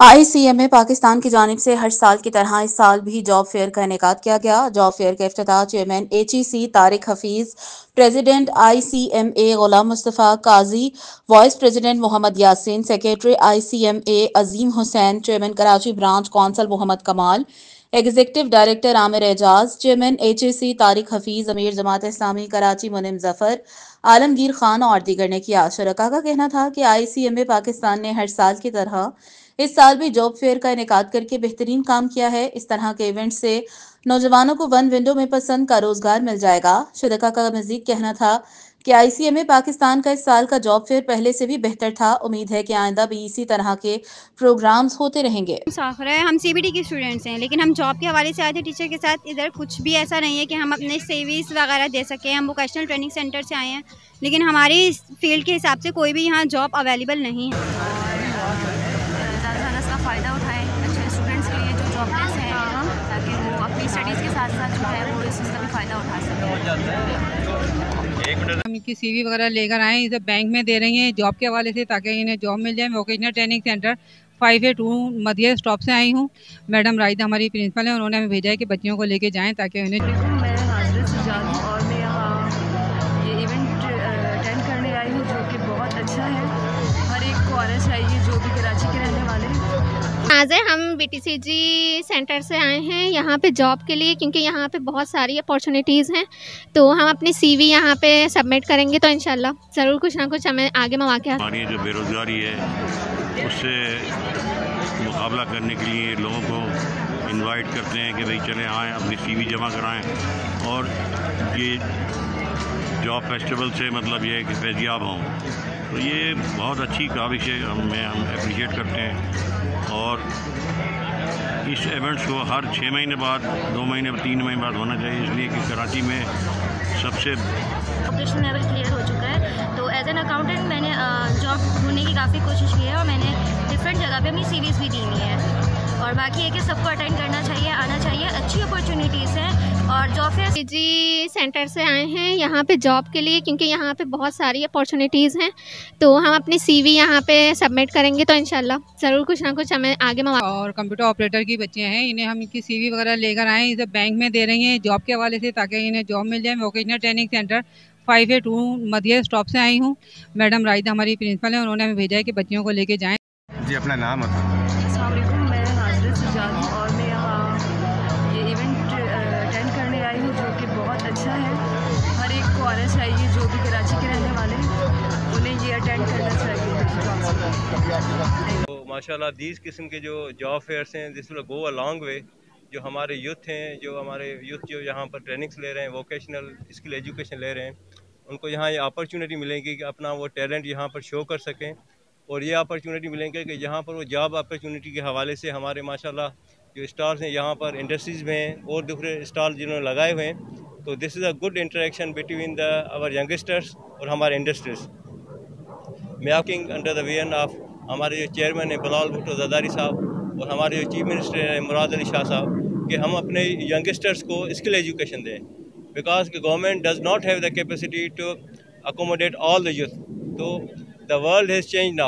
ICMA Pakistan की जानिब से हर साल की तरह इस साल भी जॉब फेयर का इनेकाद किया गया। जॉब फेयर का इफ्तिताह chairman HEC Tariq Hafeez, president ICMA Ghulam Mustafa Qazi, vice president Mohammad Yasin, secretary ICMA Azeem Hussain, chairman Karachi branch council Mohammad Kamal, executive director Aamir Ejaz, chairman HEC Tariq Hafeez, अमीर जमात इस्लामी कराची मुनिम जफर, आलमगीर खान और दीगर ने किया। शुरका का कहना था कि आईसीएमए पाकिस्तान ने हर साल की तरह इस साल भी जॉब फेयर का इनेकाद करके बेहतरीन काम किया है। इस तरह के इवेंट से नौजवानों को वन विंडो में पसंद का रोजगार मिल जाएगा। शुरका का मजीद कहना था कि आईसीएमए पाकिस्तान का इस साल का जॉब फेयर पहले से भी बेहतर था। उम्मीद है कि आइंदा भी इसी तरह के प्रोग्राम्स होते रहेंगे। साखरा है, हम सीबीडी के स्टूडेंट्स हैं, लेकिन हम जॉब के हवाले से आए थे टीचर के साथ। इधर कुछ भी ऐसा नहीं है कि हम अपने सीवीज वगैरह दे सकें। हम वोकेशनल ट्रेनिंग सेंटर से आए हैं, लेकिन हमारी फील्ड के हिसाब से कोई भी यहाँ जॉब अवेलेबल नहीं है। ज़्यादा से ज़्यादा इसका फ़ायदा उठाएँ अच्छे स्टूडेंट्स के लिए जो जॉबलेस हैं, ताकि वो अपनी स्टडीज़ के साथ साथ जो है वो इस चीज़ का भी फ़ायदा उठा सकें। हम इनकी सीवी वगैरह लेकर आए, इसे बैंक में दे रही हैं जॉब के हवाले से, ताकि इन्हें जॉब मिल जाए। Vocational training centre 5A2 मदिया stop से आई हूँ। मैडम राइदा हमारी प्रिंसिपल हैं, उन्होंने हमें भेजा है कि बच्चियों को लेके जाएं ताकि उन्हें। मैं हाजिर सुजान हूँ और मैं यहाँ ये इवेंट अटेंड करने आई हूँ, जो कि बहुत अच्छा है। हर एक को आना चाहिए जो भी कराची के रहने वाले हैं। आज हम बीटीसीजी सेंटर से आए हैं यहाँ पे जॉब के लिए, क्योंकि यहाँ पे बहुत सारी अपॉर्चुनिटीज़ हैं। तो हम अपनी सीवी यहाँ पे सबमिट करेंगे तो इंशाल्लाह ज़रूर कुछ ना कुछ हमें आगे मौके। हमारी जो बेरोज़गारी है उससे मुकाबला करने के लिए लोगों को इनवाइट करते हैं कि भाई चलें आएँ, अपनी सीवी जमा कराएं और ये जॉब फेस्टिवल से मतलब ये है कि फैज़याब हों। तो ये बहुत अच्छी काविश है, हम अप्रिशिएट करते हैं। और इस इवेंट्स को हर 6 महीने बाद, 2 महीने 3 महीने बाद होना चाहिए, इसलिए कि कराची में सबसे वोकेशनल लेवल क्लियर हो चुका है। तो एज एन अकाउंटेंट मैंने जॉब ढूंढने की काफ़ी कोशिश की है और मैंने डिफरेंट जगह पे अपनी सीवीज़ भी दी हुई है। और बाकी है कि सबको अटेंड करना चाहिए, आना चाहिए, अच्छी अपॉर्चुनिटीज़ हैं। और जॉब फेयर जी सेंटर से आए हैं यहाँ पे जॉब के लिए, क्योंकि यहाँ पे बहुत सारी अपॉर्चुनिटीज़ हैं। तो हम अपनी सीवी यहाँ पे सबमिट करेंगे तो इंशाल्लाह ज़रूर कुछ ना कुछ हमें आगे मौका। और कंप्यूटर ऑपरेटर की बच्चियाँ हैं, इन्हें हम इनकी सीवी वगैरह लेकर आए, इसे बैंक में दे रही हैं जॉब के हवाले से, ताकि इन्हें जॉब मिल जाए। Vocational training centre 5A2 मदिया stop से आई हूँ। मैडम राइदा हमारी प्रिंसिपल हैं, उन्होंने हमें भेजा है कि बच्चियों को लेके जाएं। जी, अपना नाम बताओ। अस्सलाम वालेकुम, मैं हाजिर सुजान हूँ और मैं यहाँ ये इवेंट अटेंड करने आई हूँ, जो कि बहुत अच्छा है। हर एक को आना चाहिए जो भी कराची के रहने वाले हैं, उन्हें ये अटेंड करना चाहिए। तो माशाल्लाह 20 किस्म के जो जॉब फेयर्स हैं, this will go a long way. जो हमारे यूथ हैं, जो हमारे यूथ जो यहाँ पर ट्रेनिंग्स ले रहे हैं, वोकेशनल स्किल एजुकेशन ले रहे हैं, उनको यहाँ ये अपॉर्चुनिटी मिलेगी कि अपना वो टैलेंट यहाँ पर शो कर सकें। और ये अपॉर्चुनिटी मिलेंगे कि यहाँ पर वो जॉब अपॉर्चुनिटी के हवाले से हमारे माशाल्लाह जो स्टॉल्स हैं यहाँ पर इंडस्ट्रीज़ में हैं और दूसरे स्टॉल जिन्होंने लगाए हुए हैं। तो this is a good interaction between the our youngsters और हमारे industries. Making under the vision of हमारे जो चेयरमैन हैं बिलाल भुट्टो ज़रदारी साहब और हमारे जो चीफ मिनिस्टर हैं मुराद अली शाह साहब, कि हम अपने यंगस्टर्स को स्किल एजुकेशन दें, because the government does not have the capacity to accommodate all the youth. So the world has changed now.